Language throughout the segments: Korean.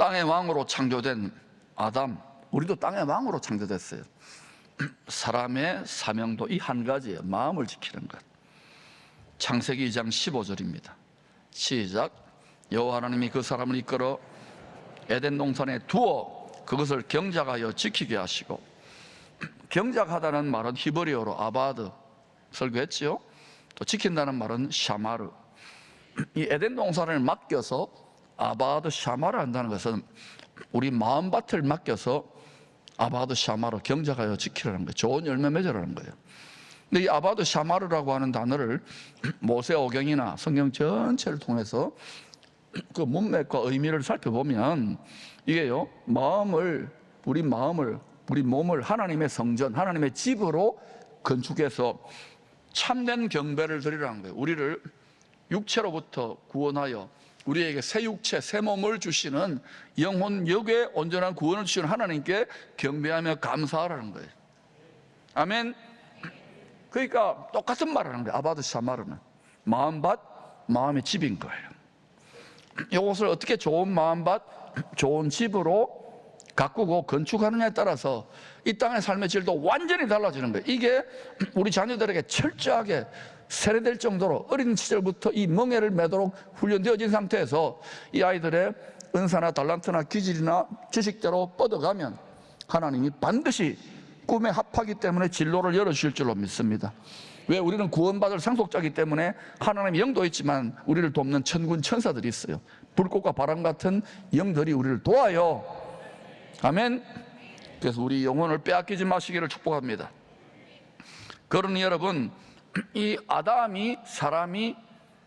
땅의 왕으로 창조된 아담, 우리도 땅의 왕으로 창조됐어요. 사람의 사명도 이 한 가지예요. 마음을 지키는 것. 창세기 2장 15절입니다. 시작. 여호와 하나님이 그 사람을 이끌어 에덴 동산에 두어 그것을 경작하여 지키게 하시고, 경작하다는 말은 히브리어로 아바드 설교했지요. 또 지킨다는 말은 샤마르. 이 에덴 동산을 맡겨서 아바드 샤마르 한다는 것은 우리 마음밭을 맡겨서 아바드 샤마르 경작하여 지키라는 거예요. 좋은 열매 맺으라는 거예요. 근데 이 아바드 샤마르라고 하는 단어를 모세오경이나 성경 전체를 통해서 그 문맥과 의미를 살펴보면 이게요, 우리 몸을 하나님의 성전, 하나님의 집으로 건축해서 참된 경배를 드리라는 거예요. 우리를 육체로부터 구원하여 우리에게 새 육체, 새 몸을 주시는 영혼 역의 온전한 구원을 주시는 하나님께 경배하며 감사하라는 거예요. 아멘. 그러니까 똑같은 말 하는 거예요. 아바드 샤마르는 마음밭, 마음의 집인 거예요. 이것을 어떻게 좋은 마음밭, 좋은 집으로 가꾸고 건축하느냐에 따라서 이 땅의 삶의 질도 완전히 달라지는 거예요. 이게 우리 자녀들에게 철저하게 세뇌될 정도로 어린 시절부터 이 멍에를 매도록 훈련되어진 상태에서 이 아이들의 은사나 달란트나 기질이나 지식대로 뻗어가면 하나님이 반드시 꿈에 합하기 때문에 진로를 열어주실 줄로 믿습니다. 왜? 우리는 구원받을 상속자이기 때문에 하나님의 영도 있지만 우리를 돕는 천군 천사들이 있어요. 불꽃과 바람 같은 영들이 우리를 도와요. 아멘. 그래서 우리 영혼을 빼앗기지 마시기를 축복합니다. 그러니 여러분, 이 아담이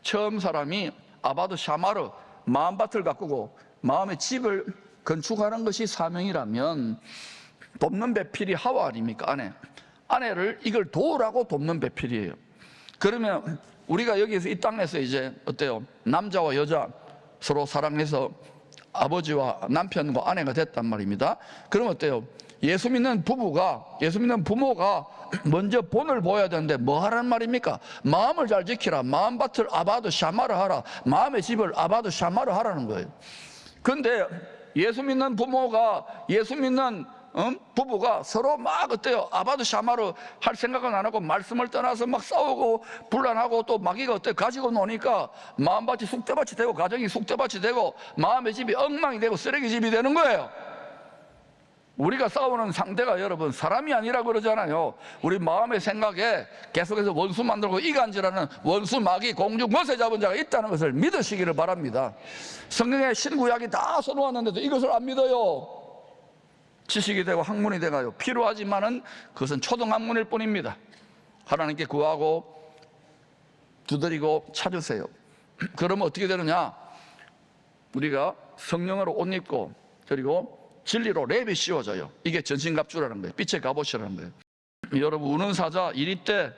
처음 사람이 아바드 샤마르 마음밭을 가꾸고 마음의 집을 건축하는 것이 사명이라면 돕는 배필이 하와 아닙니까? 아내를 이걸 도우라고 돕는 배필이에요. 그러면 우리가 여기서 이 땅에서 이제 어때요? 남자와 여자 서로 사랑해서 아버지와 남편과 아내가 됐단 말입니다. 그럼 어때요? 예수 믿는 부모가 먼저 본을 보여야 되는데 뭐 하라는 말입니까? 마음을 잘 지키라. 마음밭을 아바드 샤마르 하라. 마음의 집을 아바드 샤마르 하라는 거예요. 그런데 예수 믿는 부부가 서로 막 어때요? 아바드 샤마르 할 생각은 안 하고 말씀을 떠나서 막 싸우고 불안하고 또 마귀가 어때요? 가지고 노니까 마음밭이 쑥대밭이 되고 가정이 쑥대밭이 되고 마음의 집이 엉망이 되고 쓰레기 집이 되는 거예요. 우리가 싸우는 상대가 여러분 사람이 아니라 그러잖아요. 우리 마음의 생각에 계속해서 원수 만들고 이간질하는 원수, 마귀, 공중, 못에 잡은 자가 있다는 것을 믿으시기를 바랍니다. 성경에 신구약이 다 써놓았는데도 이것을 안 믿어요. 지식이 되고 학문이 되가요. 필요하지만은 그것은 초등학문일 뿐입니다. 하나님께 구하고 두드리고 찾으세요. 그러면 어떻게 되느냐? 우리가 성령으로 옷 입고 그리고 진리로 랩이 씌워져요. 이게 전신갑주라는 거예요. 빛의 갑옷이라는 거예요. 여러분, 우는 사자 이리 때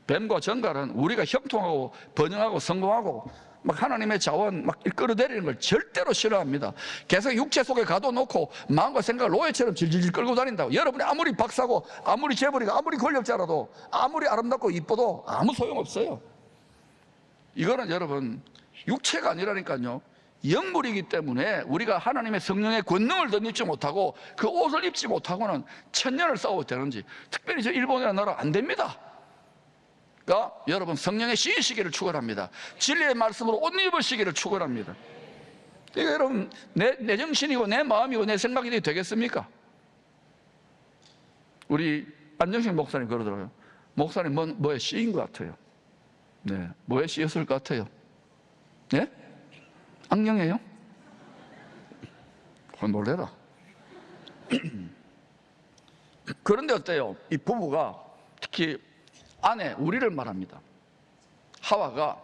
뱀과 정갈은 우리가 형통하고 번영하고 성공하고 막 하나님의 자원 막 끌어내리는 걸 절대로 싫어합니다. 계속 육체 속에 가둬놓고 마음과 생각을 노예처럼 질질질 끌고 다닌다고. 여러분이 아무리 박사고 아무리 재벌이고 아무리 권력자라도 아무리 아름답고 이뻐도 아무 소용없어요. 이거는 여러분 육체가 아니라니까요. 영물이기 때문에 우리가 하나님의 성령의 권능을 덧입지 못하고 그 옷을 입지 못하고는 천년을 싸워도 되는지, 특별히 저 일본이라는 나라 안 됩니다. 그러니까 여러분 성령의 씌이시기를 축원합니다. 진리의 말씀으로 옷 입으시기를 축원합니다. 이거 여러분 내 정신이고 내 마음이고 내 생각이 되겠습니까? 우리 안정식 목사님 그러더라고요. 목사님 뭐에 씌인 것 같아요. 네, 뭐에 씌었을 것 같아요? 네? 악령이에요? 놀래라. 그런데 어때요? 이 부부가 특히 아내, 우리를 말합니다. 하와가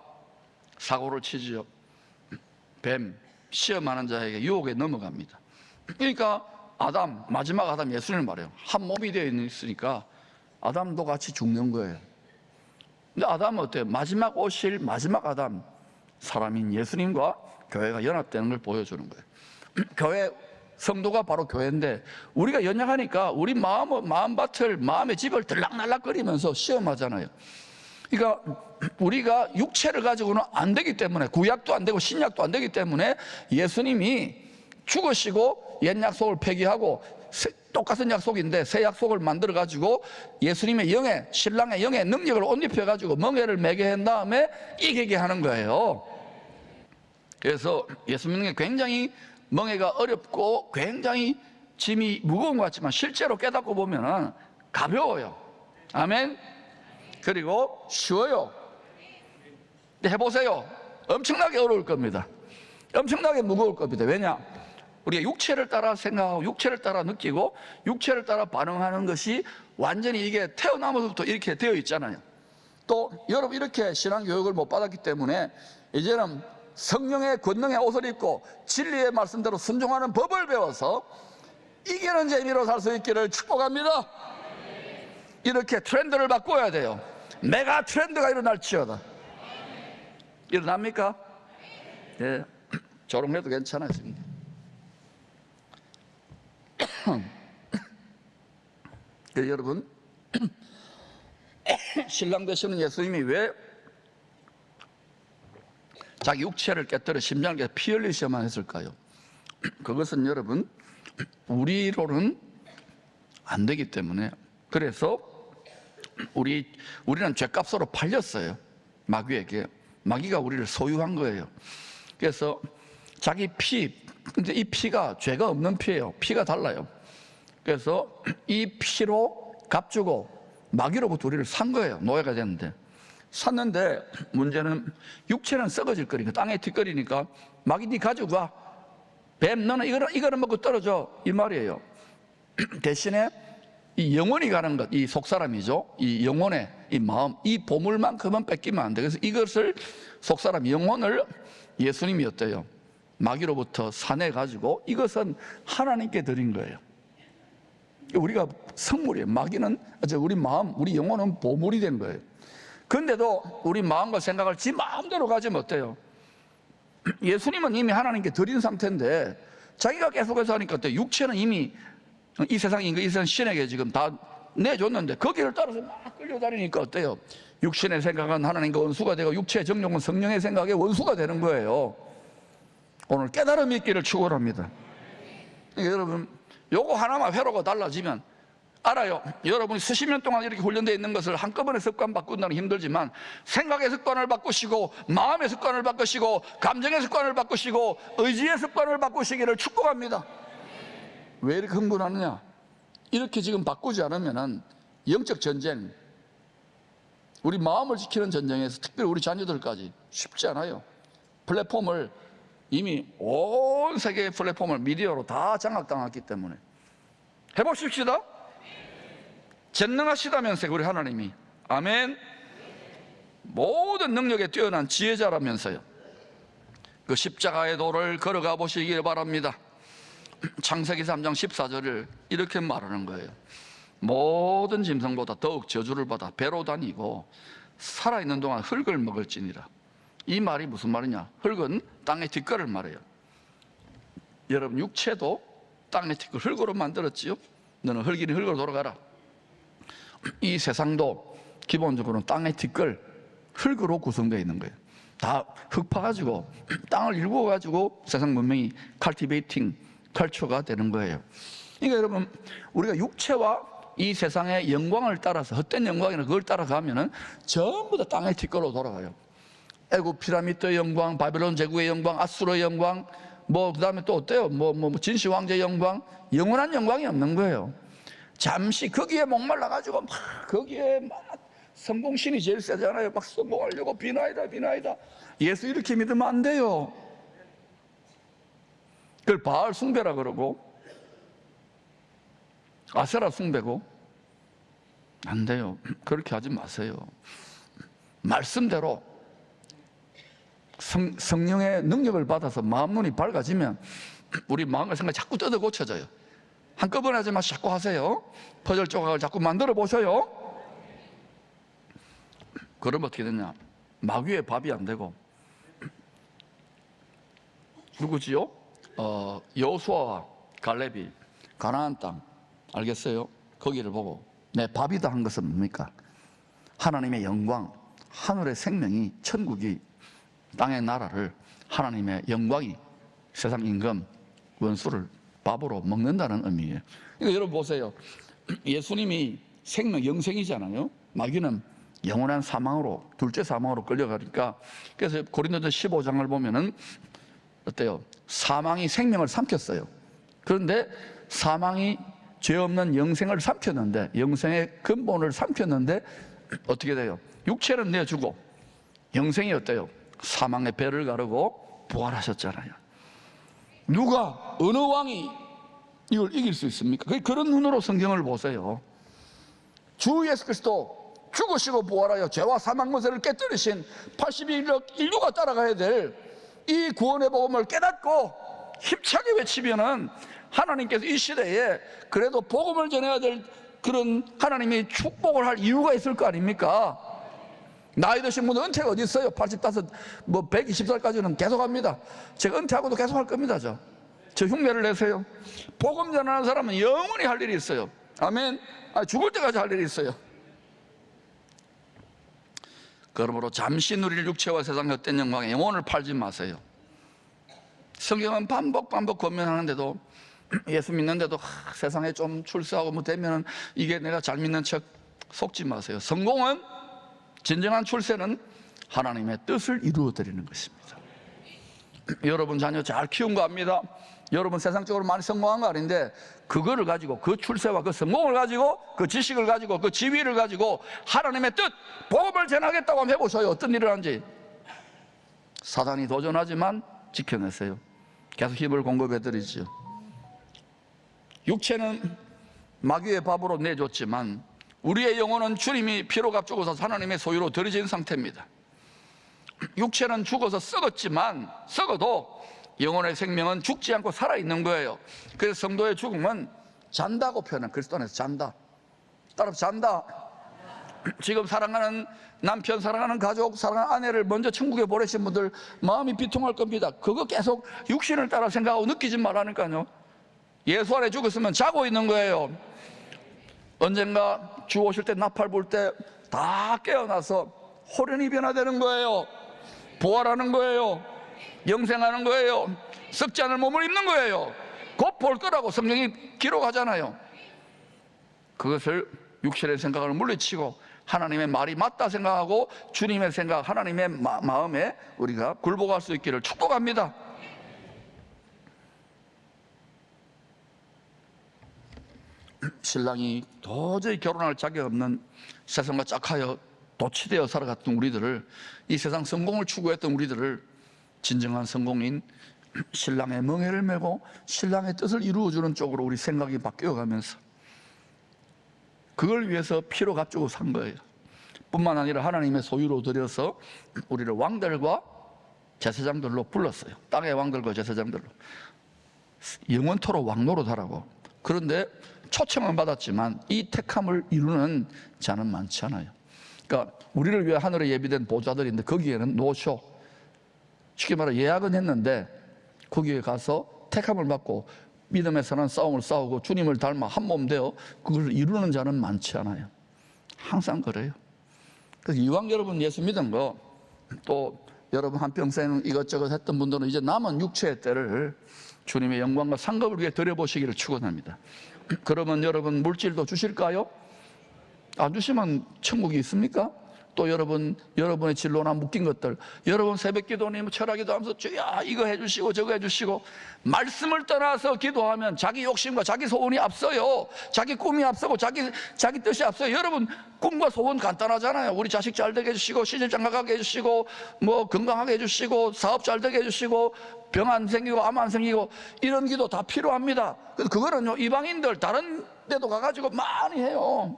사고를 치지요. 뱀, 시험하는 자에게 유혹에 넘어갑니다. 그러니까 마지막 아담 예수님을 말해요. 한 몸이 되어 있으니까 아담도 같이 죽는 거예요. 근데 아담은 어때요? 마지막 오실 마지막 아담, 사람인 예수님과 교회가 연합되는 걸 보여주는 거예요. 교회 성도가 바로 교회인데 우리가 연약하니까 우리 마음밭을 마음의 집을 들락날락거리면서 시험하잖아요. 그러니까 우리가 육체를 가지고는 안 되기 때문에 구약도 안 되고 신약도 안 되기 때문에 예수님이 죽으시고 옛 약속을 폐기하고 똑같은 약속인데 새 약속을 만들어 가지고 예수님의 영에, 신랑의 영의 능력을 옷 입혀 가지고 멍에를 매게 한 다음에 이기게 하는 거예요. 그래서 예수 믿는 게 굉장히 멍에가 어렵고 굉장히 짐이 무거운 것 같지만 실제로 깨닫고 보면 가벼워요. 아멘. 그리고 쉬워요. 해보세요. 엄청나게 어려울 겁니다. 엄청나게 무거울 겁니다. 왜냐? 우리가 육체를 따라 생각하고 육체를 따라 느끼고 육체를 따라 반응하는 것이 완전히 이게 태어나면서부터 이렇게 되어 있잖아요. 또 여러분 이렇게 신앙교육을 못 받았기 때문에 이제는 성령의 권능의 옷을 입고 진리의 말씀대로 순종하는 법을 배워서 이기는 재미로 살 수 있기를 축복합니다. 이렇게 트렌드를 바꿔야 돼요. 메가 트렌드가 일어날지어다. 일어납니까? 네. 조롱해도 괜찮아요. 여러분, 신랑 되시는 예수님이 왜 자기 육체를 깨뜨려 심장을 깨뜨려 피 흘리셔야만 했을까요? 그것은 여러분 우리로는 안 되기 때문에. 그래서 우리는 죄값으로 팔렸어요. 마귀에게. 마귀가 우리를 소유한 거예요. 그래서 자기 피, 근데 이 피가 죄가 없는 피예요. 피가 달라요. 그래서 이 피로 값주고 마귀로부터 우리를 산 거예요. 노예가 됐는데. 샀는데 문제는 육체는 썩어질 거니까, 땅에 튀거리니까 마귀 니 가지고 와. 뱀 너는 이거는 먹고 떨어져, 이 말이에요. 대신에 이 영혼이 가는 것, 이 속사람이죠. 이 영혼의 이 마음, 이 보물만큼은 뺏기면 안 돼. 그래서 이것을 속사람 영혼을 예수님이 어때요? 마귀로부터 사내가지고 이것은 하나님께 드린 거예요. 우리가 성물이에요. 마귀는 우리 마음, 우리 영혼은 보물이 된 거예요. 근데도 우리 마음과 생각을 지 마음대로 가지면 어때요? 예수님은 이미 하나님께 드린 상태인데 자기가 계속해서 하니까 어때요? 육체는 이미 이 세상 인간, 이 세상 신에게 지금 다 내줬는데 거기를 따라서 막 끌려다니니까 어때요? 육신의 생각은 하나님과 원수가 되고 육체의 정욕은 성령의 생각에 원수가 되는 거예요. 오늘 깨달음이 있기를 축원합니다. 여러분, 요거 하나만 회로가 달라지면 알아요. 여러분이 수십 년 동안 이렇게 훈련되어 있는 것을 한꺼번에 습관 바꾼다는 힘들지만 생각의 습관을 바꾸시고 마음의 습관을 바꾸시고 감정의 습관을 바꾸시고 의지의 습관을 바꾸시기를 축복합니다. 왜 이렇게 흥분하느냐? 이렇게 지금 바꾸지 않으면 영적 전쟁, 우리 마음을 지키는 전쟁에서 특별히 우리 자녀들까지 쉽지 않아요. 플랫폼을 이미 온 세계의 플랫폼을 미디어로 다 장악당했기 때문에 해보십시다. 전능하시다면서요, 우리 하나님이. 아멘. 모든 능력에 뛰어난 지혜자라면서요. 그 십자가의 도를 걸어가 보시길 바랍니다. 창세기 3장 14절을 이렇게 말하는 거예요. 모든 짐승보다 더욱 저주를 받아 배로 다니고 살아있는 동안 흙을 먹을지니라. 이 말이 무슨 말이냐? 흙은 땅의 뒷거를 말해요. 여러분, 육체도 땅의 뒷걸 흙으로 만들었지요. 너는 흙이니 흙으로 돌아가라. 이 세상도 기본적으로 땅의 뒷걸 흙으로 구성되어 있는 거예요. 다 흙 파가지고 땅을 일구어 가지고 세상 문명이 칼티베이팅 컬처가 되는 거예요. 그러니까 여러분, 우리가 육체와 이 세상의 영광을 따라서, 헛된 영광이나 그걸 따라가면은 전부 다 땅의 뒷걸로 돌아가요. 애굽 피라미드의 영광, 바벨론 제국의 영광, 아수르의 영광, 뭐 그다음에 또 어때요? 진시 왕제의 영광, 영원한 영광이 없는 거예요. 잠시 거기에 목말라 가지고 막 거기에 막 성공신이 제일 세잖아요. 막 성공하려고 비나이다. 예수 이렇게 믿으면 안 돼요. 그걸 바알 숭배라 그러고 아세라 숭배고 안 돼요. 그렇게 하지 마세요. 말씀대로 성령의 능력을 받아서 마음 눈이 밝아지면 우리 마음과 생각이 자꾸 뜯어 고쳐져요. 한꺼번에 하지 마시고 자꾸 하세요. 퍼즐 조각을 자꾸 만들어 보셔요. 그러면 어떻게 되냐? 마귀의 밥이 안 되고 누구지요? 여호수아와 갈렙이 가나안 땅 알겠어요? 거기를 보고 내 밥이다 한 것은 뭡니까? 하나님의 영광, 하늘의 생명이, 천국이, 땅의 나라를, 하나님의 영광이, 세상 임금, 원수를 밥으로 먹는다는 의미예요. 그러니까 여러분 보세요. 예수님이 생명, 영생이잖아요. 마귀는 영원한 사망으로, 둘째 사망으로 끌려가니까, 그래서 고린도전 15장을 보면은 어때요? 사망이 생명을 삼켰어요. 그런데 사망이 죄 없는 영생을 삼켰는데, 영생의 근본을 삼켰는데 어떻게 돼요? 육체는 내주고 영생이 어때요? 사망의 배를 가르고 부활하셨잖아요. 누가, 어느 왕이 이걸 이길 수 있습니까? 그런 눈으로 성경을 보세요. 주 예수 그리스도 죽으시고 부활하여 죄와 사망 권세를 깨뜨리신 81억 인류가 따라가야 될 이 구원의 복음을 깨닫고 힘차게 외치면은 하나님께서 이 시대에 그래도 복음을 전해야 될 그런 하나님이 축복을 할 이유가 있을 거 아닙니까? 나이 드신 분은 은퇴가 어디 있어요? 85, 120살까지는 계속 합니다. 제가 은퇴하고도 계속 할 겁니다. 저 흉내를 내세요. 복음 전하는 사람은 영원히 할 일이 있어요. 아멘. 죽을 때까지 할 일이 있어요. 그러므로 잠시 누릴 육체와 세상의 헛된 영광에 영혼을 팔지 마세요. 성경은 반복 권면하는데도, 예수 믿는데도 세상에 좀 출세하고 뭐 되면은 이게 내가 잘 믿는 척 속지 마세요. 성공은, 진정한 출세는 하나님의 뜻을 이루어 드리는 것입니다. 여러분 자녀 잘 키운 거 압니다. 여러분 세상적으로 많이 성공한 거 아닌데, 그거를 가지고, 그 출세와 그 성공을 가지고, 그 지식을 가지고, 그 지위를 가지고 하나님의 뜻, 복음을 전하겠다고 한번 해보셔요. 어떤 일을 하는지. 사단이 도전하지만 지켜내세요. 계속 힘을 공급해 드리죠. 육체는 마귀의 밥으로 내줬지만 우리의 영혼은 주님이 피로 값주고 서 하나님의 소유로 들여진 상태입니다. 육체는 죽어서 썩어도 영혼의 생명은 죽지 않고 살아있는 거예요. 그래서 성도의 죽음은 잔다고 표현해요. 그리스도 안에서 잔다. 따라서 잔다. 지금 사랑하는 남편, 사랑하는 가족, 사랑하는 아내를 먼저 천국에 보내신 분들 마음이 비통할 겁니다. 그거 계속 육신을 따라 생각하고 느끼지 말라니까요. 예수 안에 죽었으면 자고 있는 거예요. 언젠가 주 오실 때 나팔 불 때 다 깨어나서 호련히 변화되는 거예요. 부활하는 거예요. 영생하는 거예요. 썩지 않을 몸을 입는 거예요. 곧 볼 거라고 성경이 기록하잖아요. 그것을 육신의 생각을 물리치고 하나님의 말이 맞다 생각하고 주님의 생각, 하나님의 마음에 우리가 굴복할 수 있기를 축복합니다. 신랑이 도저히 결혼할 자격 없는 세상과 짝하여 도취되어 살아갔던 우리들을, 이 세상 성공을 추구했던 우리들을 진정한 성공인 신랑의 멍에를 메고 신랑의 뜻을 이루어주는 쪽으로 우리 생각이 바뀌어가면서 그걸 위해서 피로 값주고 산 거예요. 뿐만 아니라 하나님의 소유로 들여서 우리를 왕들과 제사장들로 불렀어요. 땅의 왕들과 제사장들로 영원토록 왕노릇하라고. 그런데 초청은 받았지만 이 택함을 이루는 자는 많지 않아요. 그러니까 우리를 위해 하늘에 예비된 보좌들인데 거기에는 노쇼, 쉽게 말해 예약은 했는데 거기에 가서 택함을 받고 믿음에서는 싸움을 싸우고 주님을 닮아 한 몸 되어 그걸 이루는 자는 많지 않아요. 항상 그래요. 그래서 이왕 여러분 예수 믿은 거, 또 여러분 한평생 이것저것 했던 분들은 이제 남은 육체의 때를 주님의 영광과 상급을 위해 드려보시기를 축원합니다. 그러면 여러분 물질도 주실까요? 안 주시면 천국이 있습니까? 또 여러분의 진로나 묶인 것들, 여러분 새벽 기도니 철학기도 하면서 주야 이거 해주시고 저거 해주시고, 말씀을 떠나서 기도하면 자기 욕심과 자기 소원이 앞서요. 자기 꿈이 앞서고 자기 뜻이 앞서요. 여러분 꿈과 소원 간단하잖아요. 우리 자식 잘 되게 해주시고, 시집 장가가게 해주시고, 뭐 건강하게 해주시고, 사업 잘 되게 해주시고, 병 안 생기고 암 안 생기고, 이런 기도 다 필요합니다. 그거는요 이방인들 다른 데도 가가지고 많이 해요.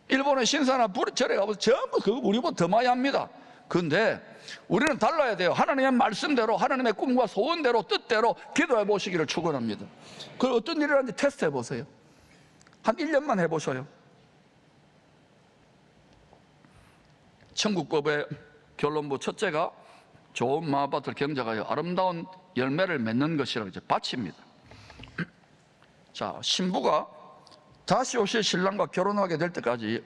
일본의 신사나 절에 가보면 전부 그거 우리보다 더 많이 합니다. 그런데 우리는 달라야 돼요. 하나님의 말씀대로, 하나님의 꿈과 소원대로, 뜻대로 기도해 보시기를 축원합니다. 그걸 어떤 일을 하는지 테스트 해보세요. 한 1년만 해보셔요. 천국법의 결론부 첫째가 좋은 마음밭을 경작하여 아름다운 열매를 맺는 것이라고 이제 밭입니다. 자, 신부가 다시 오실 신랑과 결혼하게 될 때까지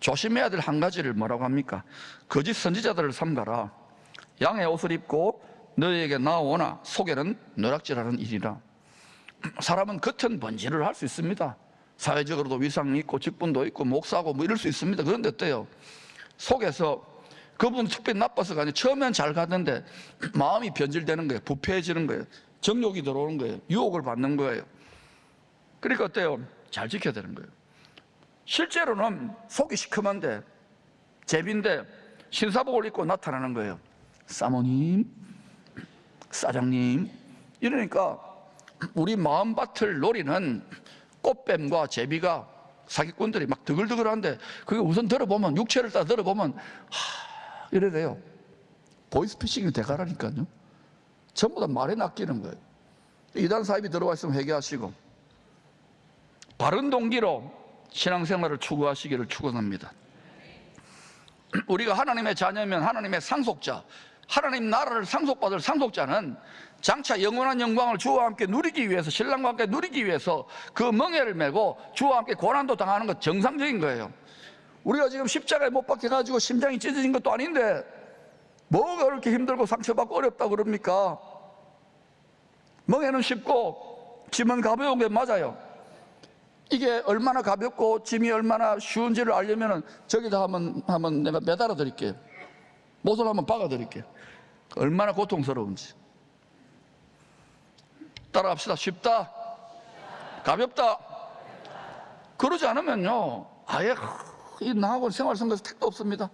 조심해야 될 한 가지를 뭐라고 합니까? 거짓 선지자들을 삼가라. 양의 옷을 입고 너희에게 나오나 속에는 노략질하는 일이라. 사람은 겉은 번지를 할 수 있습니다. 사회적으로도 위상이 있고 직분도 있고 목사고 뭐 이럴 수 있습니다. 그런데 어때요? 속에서 그분 특별히 나빠서가 아니라 처음엔 잘 가는데 마음이 변질되는 거예요. 부패해지는 거예요. 정욕이 들어오는 거예요. 유혹을 받는 거예요. 그러니까 어때요? 잘 지켜야 되는 거예요. 실제로는 속이 시커먼데 제비인데 신사복을 입고 나타나는 거예요. 사모님, 사장님, 이러니까 우리 마음밭을 노리는 꽃뱀과 제비가 사기꾼들이 막 드글드글한데 그게 우선 들어보면 육체를 따라 들어보면 이래 돼요. 보이스피싱이 돼가라니까요. 전부 다 말에 낚이는 거예요. 이단 사입이 들어와 있으면 회개하시고 바른 동기로 신앙생활을 추구하시기를 축원합니다. 우리가 하나님의 자녀면 하나님의 상속자, 하나님 나라를 상속받을 상속자는 장차 영원한 영광을 주와 함께 누리기 위해서, 신랑과 함께 누리기 위해서 그 멍에를 메고 주와 함께 고난도 당하는 것 정상적인 거예요. 우리가 지금 십자가에 못 박혀가지고 심장이 찢어진 것도 아닌데 뭐가 그렇게 힘들고 상처받고 어렵다고 그럽니까? 멍에는 쉽고 짐은 가벼운 게 맞아요. 이게 얼마나 가볍고 짐이 얼마나 쉬운지를 알려면 저기다 한번 내가 매달아 드릴게요. 못을 한번 박아 드릴게요. 얼마나 고통스러운지. 따라합시다. 쉽다, 가볍다. 그러지 않으면요 아예 이 나하고 생활성에서 택도 없습니다.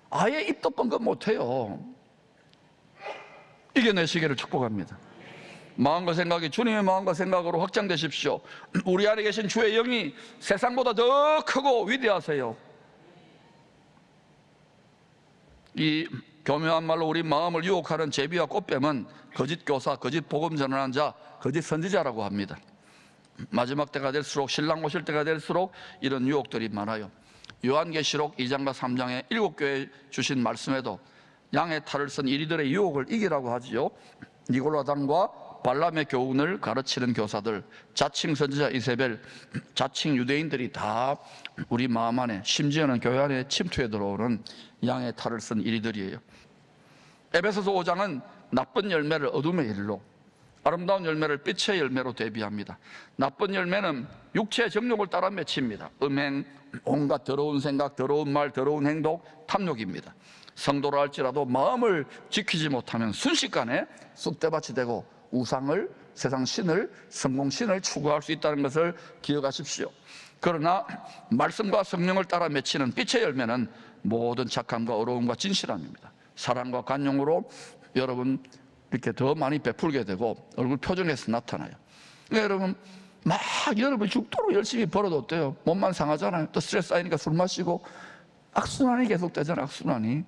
아예 입도 뻥긋 못해요. 이겨내시기를 축복합니다. 마음과 생각이 주님의 마음과 생각으로 확장되십시오. 우리 안에 계신 주의 영이 세상보다 더 크고 위대하세요. 이 교묘한 말로 우리 마음을 유혹하는 제비와 꽃뱀은 거짓 교사, 거짓 복음 전하는 자, 거짓 선지자라고 합니다. 마지막 때가 될수록, 신랑 오실 때가 될수록 이런 유혹들이 많아요. 요한계시록 2장과 3장에 7교회에 주신 말씀에도 양의 탈을 쓴 이리들의 유혹을 이기라고 하지요. 니골라당과 발람의 교훈을 가르치는 교사들, 자칭 선지자 이세벨, 자칭 유대인들이 다 우리 마음 안에, 심지어는 교회 안에 침투해 들어오는 양의 탈을 쓴 이리들이에요. 에베소서 5장은 나쁜 열매를 어둠의 일로, 아름다운 열매를 빛의 열매로 대비합니다. 나쁜 열매는 육체의 정욕을 따라 맺힙니다. 음행, 온갖 더러운 생각, 더러운 말, 더러운 행동, 탐욕입니다. 성도라 할지라도 마음을 지키지 못하면 순식간에 쑥대밭이 되고 우상을, 세상 신을, 성공 신을 추구할 수 있다는 것을 기억하십시오. 그러나 말씀과 성령을 따라 맺히는 빛의 열매는 모든 착함과 어려움과 진실함입니다. 사랑과 관용으로 여러분 이렇게 더 많이 베풀게 되고 얼굴 표정에서 나타나요. 그러니까 여러분 막 여러분 죽도록 열심히 벌어도 어때요? 몸만 상하잖아요. 또 스트레스 쌓이니까 술 마시고 악순환이 계속되잖아요. 악순환이.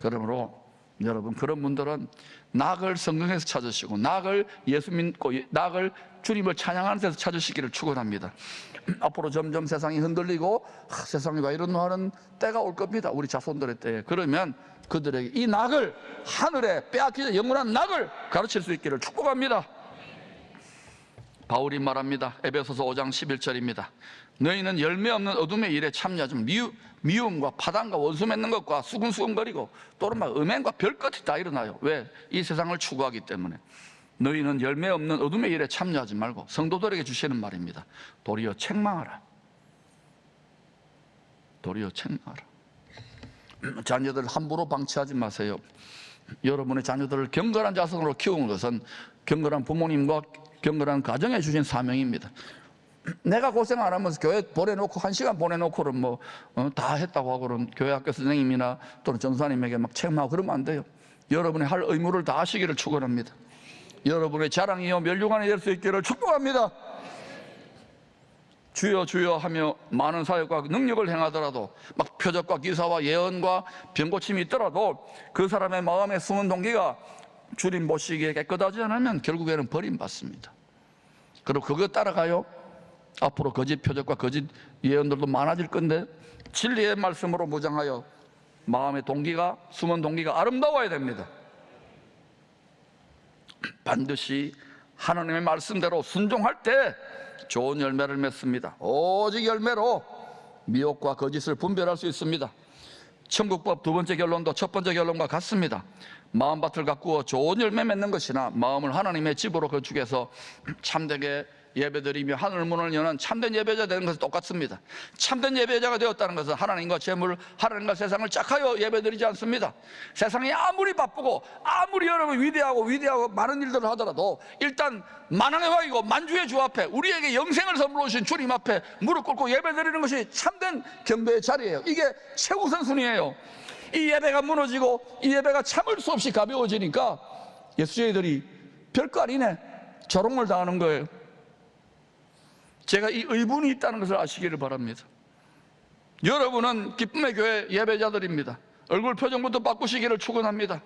그러므로 여러분 그런 분들은 낙을 성경에서 찾으시고 낙을 예수 믿고 낙을 주님을 찬양하는 데서 찾으시기를 축원합니다. 앞으로 점점 세상이 흔들리고 세상이 왜 이러노 하는 때가 올 겁니다. 우리 자손들의 때에. 그러면 그들에게 이 낙을, 하늘에 빼앗기는 영원한 낙을 가르칠 수 있기를 축복합니다. 바울이 말합니다. 에베소서 5장 11절입니다. 너희는 열매 없는 어둠의 일에 참여하지 미움과 파단과 원수 맺는 것과 수근수근거리고 또는 막 음행과 별것이 다 일어나요. 왜? 이 세상을 추구하기 때문에. 너희는 열매 없는 어둠의 일에 참여하지 말고, 성도들에게 주시는 말입니다. 도리어 책망하라. 도리어 책망하라. 자녀들 함부로 방치하지 마세요. 여러분의 자녀들을 경건한 자손으로 키우는 것은 경건한 부모님과 경건한 가정에 주신 사명입니다. 내가 고생 안 하면서 교회 보내놓고 1시간 보내놓고는 뭐 다 했다고 하고는 교회 학교 선생님이나 또는 전사님에게 막 책망하고 그러면 안 돼요. 여러분이 할 의무를 다 하시기를 축원합니다. 여러분의 자랑이요 멸류관이 될 수 있기를 축복합니다. 주여 주여 하며 많은 사역과 능력을 행하더라도 막 표적과 기사와 예언과 병고침이 있더라도 그 사람의 마음에 숨은 동기가 주님 보시기에 깨끗하지 않으면 결국에는 버림받습니다. 그리고 그거 따라가요. 앞으로 거짓 표적과 거짓 예언들도 많아질 건데 진리의 말씀으로 무장하여 마음의 동기가, 숨은 동기가 아름다워야 됩니다. 반드시 하나님의 말씀대로 순종할 때 좋은 열매를 맺습니다. 오직 열매로 미혹과 거짓을 분별할 수 있습니다. 천국법 두 번째 결론도 첫 번째 결론과 같습니다. 마음밭을 가꾸어 좋은 열매 맺는 것이나 마음을 하나님의 집으로 건축해서 참되게 예배드리며 하늘 문을 여는 참된 예배자 되는 것은 똑같습니다. 참된 예배자가 되었다는 것은 하나님과 재물, 하나님과 세상을 짝하여 예배드리지 않습니다. 세상이 아무리 바쁘고 아무리 여러분 위대하고 많은 일들을 하더라도 일단 만왕의 왕이고 만주의 주 앞에 우리에게 영생을 선물로 주신 주님 앞에 무릎 꿇고 예배드리는 것이 참된 경배의 자리예요. 이게 최우선순위예요. 이 예배가 무너지고 이 예배가 참을 수 없이 가벼워지니까 예수쟁이들이 별거 아니네 조롱을 당하는 거예요. 제가 이 의분이 있다는 것을 아시기를 바랍니다. 여러분은 기쁨의 교회 예배자들입니다. 얼굴 표정부터 바꾸시기를 축원합니다.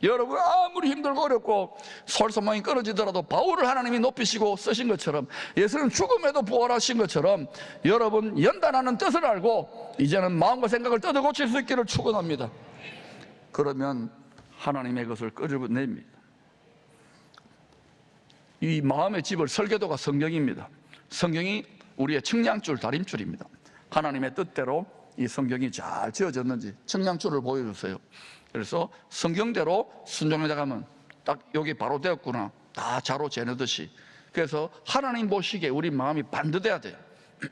여러분 아무리 힘들고 어렵고 솔선망이 끊어지더라도 바울을 하나님이 높이시고 쓰신 것처럼 예수는 죽음에도 부활하신 것처럼 여러분 연단하는 뜻을 알고 이제는 마음과 생각을 뜯어 고칠 수 있기를 축원합니다. 그러면 하나님의 것을 끄집어냅니다. 이 마음의 집을 설계도가 성경입니다. 성경이 우리의 측량줄, 다림줄입니다. 하나님의 뜻대로 이 성경이 잘 지어졌는지 측량줄을 보여주세요. 그래서 성경대로 순종해 나가면 딱 여기 바로 되었구나, 다 자로 재느듯이. 그래서 하나님 보시기에 우리 마음이 반듯해야 돼요.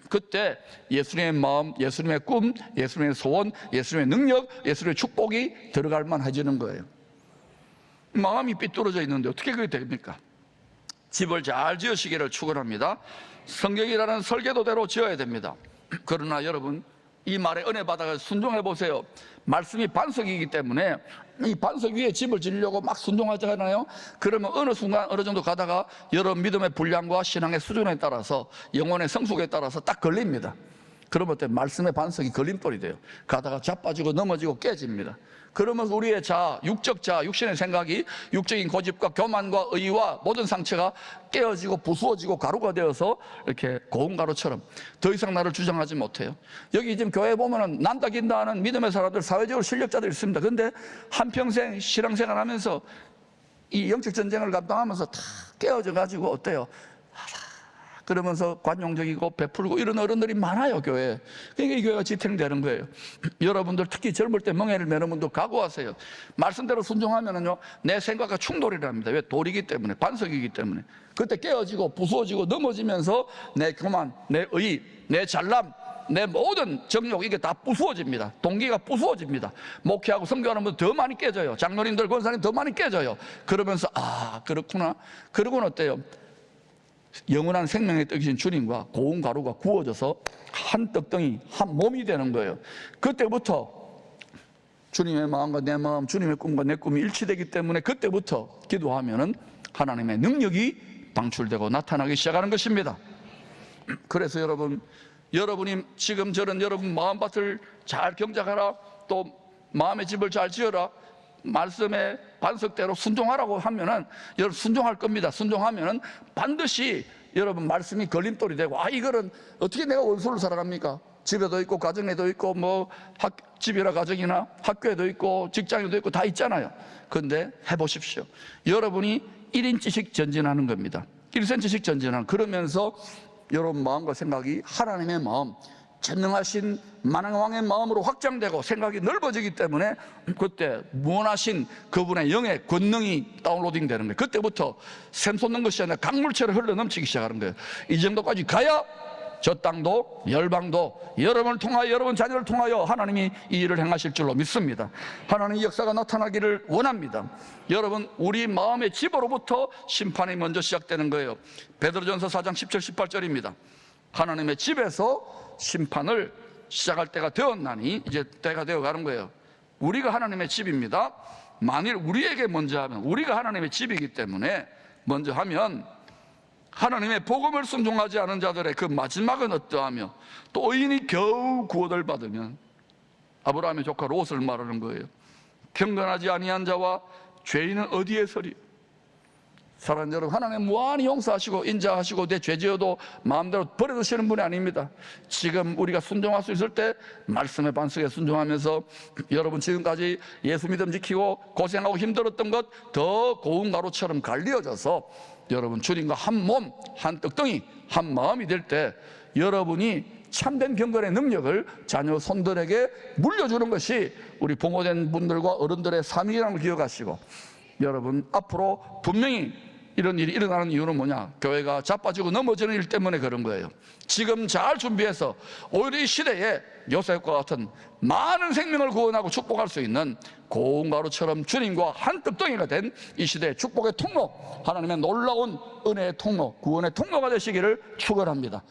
그때 예수님의 마음, 예수님의 꿈, 예수님의 소원, 예수님의 능력, 예수님의 축복이 들어갈 만해지는 거예요. 마음이 삐뚤어져 있는데 어떻게 그게 됩니까? 집을 잘 지으시기를 축원합니다. 성경이라는 설계도대로 지어야 됩니다. 그러나 여러분 이 말에 은혜 받아서 순종해 보세요. 말씀이 반석이기 때문에 이 반석 위에 집을 지으려고 막 순종하잖아요. 그러면 어느 순간 어느 정도 가다가 여러분 믿음의 분량과 신앙의 수준에 따라서 영혼의 성숙에 따라서 딱 걸립니다. 그러면 그때 말씀의 반석이 걸림돌이 돼요. 가다가 자빠지고 넘어지고 깨집니다. 그러면서 우리의 자아, 육적 자아, 육신의 생각이 육적인 고집과 교만과 의와 모든 상처가 깨어지고 부수어지고 가루가 되어서 이렇게 고운 가루처럼 더 이상 나를 주장하지 못해요. 여기 지금 교회 보면은 난다 긴다 하는 믿음의 사람들, 사회적으로 실력자들 있습니다. 그런데 한평생 신앙생활 하면서 이 영적 전쟁을 감당하면서 다 깨어져 가지고 어때요? 그러면서 관용적이고 베풀고 이런 어른들이 많아요, 교회에. 그러니까 이 교회가 지탱되는 거예요. 여러분들 특히 젊을 때 멍해를 메는 분들 각오하세요. 말씀대로 순종하면은요, 내 생각과 충돌이랍니다. 왜? 돌이기 때문에, 반석이기 때문에. 그때 깨어지고 부수어지고 넘어지면서 내 교만, 내 의, 내 잘남, 내 모든 정욕, 이게 다 부수어집니다. 동기가 부수어집니다. 목회하고 선교하는 분들 더 많이 깨져요. 장로님들, 권사님 더 많이 깨져요. 그러면서 아, 그렇구나. 그러고는 어때요? 영원한 생명의 떡이신 주님과 고운 가루가 구워져서 한 떡덩이, 한 몸이 되는 거예요. 그때부터 주님의 마음과 내 마음, 주님의 꿈과 내 꿈이 일치되기 때문에 그때부터 기도하면은 하나님의 능력이 방출되고 나타나기 시작하는 것입니다. 그래서 여러분이 지금 저런 여러분 마음밭을 잘 경작하라, 또 마음의 집을 잘 지어라, 말씀의 반석대로 순종하라고 하면은 여러분 순종할 겁니다. 순종하면은 반드시 여러분 말씀이 걸림돌이 되고, 아 이거는 어떻게 내가 원수를 살아갑니까? 집에도 있고 가정에도 있고 뭐 집이나 가정이나 학교에도 있고 직장에도 있고 다 있잖아요. 그런데 해보십시오. 여러분이 1인치씩 전진하는 겁니다. 1cm씩 전진하는. 그러면서 여러분 마음과 생각이 하나님의 마음, 전능하신 만왕의 마음으로 확장되고 생각이 넓어지기 때문에 그때 무한하신 그분의 영의 권능이 다운로딩 되는 거예요. 그때부터 샘솟는 것이 아니라 강물처럼 흘러넘치기 시작하는 거예요. 이 정도까지 가야 저 땅도 열방도 여러분을 통하여, 여러분 자녀를 통하여 하나님이 이 일을 행하실 줄로 믿습니다. 하나님의 역사가 나타나기를 원합니다. 여러분, 우리 마음의 집으로부터 심판이 먼저 시작되는 거예요. 베드로전서 4장 17, 18절입니다. 하나님의 집에서 심판을 시작할 때가 되었나니, 이제 때가 되어가는 거예요. 우리가 하나님의 집입니다. 만일 우리에게 먼저 하면, 우리가 하나님의 집이기 때문에 먼저 하면 하나님의 복음을 순종하지 않은 자들의 그 마지막은 어떠하며, 또 의인이 겨우 구원을 받으면, 아브라함의 조카 롯을 말하는 거예요. 경건하지 아니한 자와 죄인은 어디에 서리? 사랑하는 여러분, 하나님 무한히 용서하시고 인자하시고 내 죄 지어도 마음대로 버려두시는 분이 아닙니다. 지금 우리가 순종할 수 있을 때 말씀의 반석에 순종하면서 여러분 지금까지 예수 믿음 지키고 고생하고 힘들었던 것 더 고운 가루처럼 갈리어져서 여러분 주님과 한 몸, 한 떡덩이, 한 마음이 될 때 여러분이 참된 경건의 능력을 자녀 손들에게 물려주는 것이 우리 부모된 분들과 어른들의 사명이라는 걸 기억하시고, 여러분 앞으로 분명히 이런 일이 일어나는 이유는 뭐냐? 교회가 자빠지고 넘어지는 일 때문에 그런 거예요. 지금 잘 준비해서 오히려 이 시대에 요셉과 같은 많은 생명을 구원하고 축복할 수 있는 고운 가루처럼 주님과 한 뜰덩이가 된 이 시대의 축복의 통로, 하나님의 놀라운 은혜의 통로, 구원의 통로가 되시기를 축원합니다.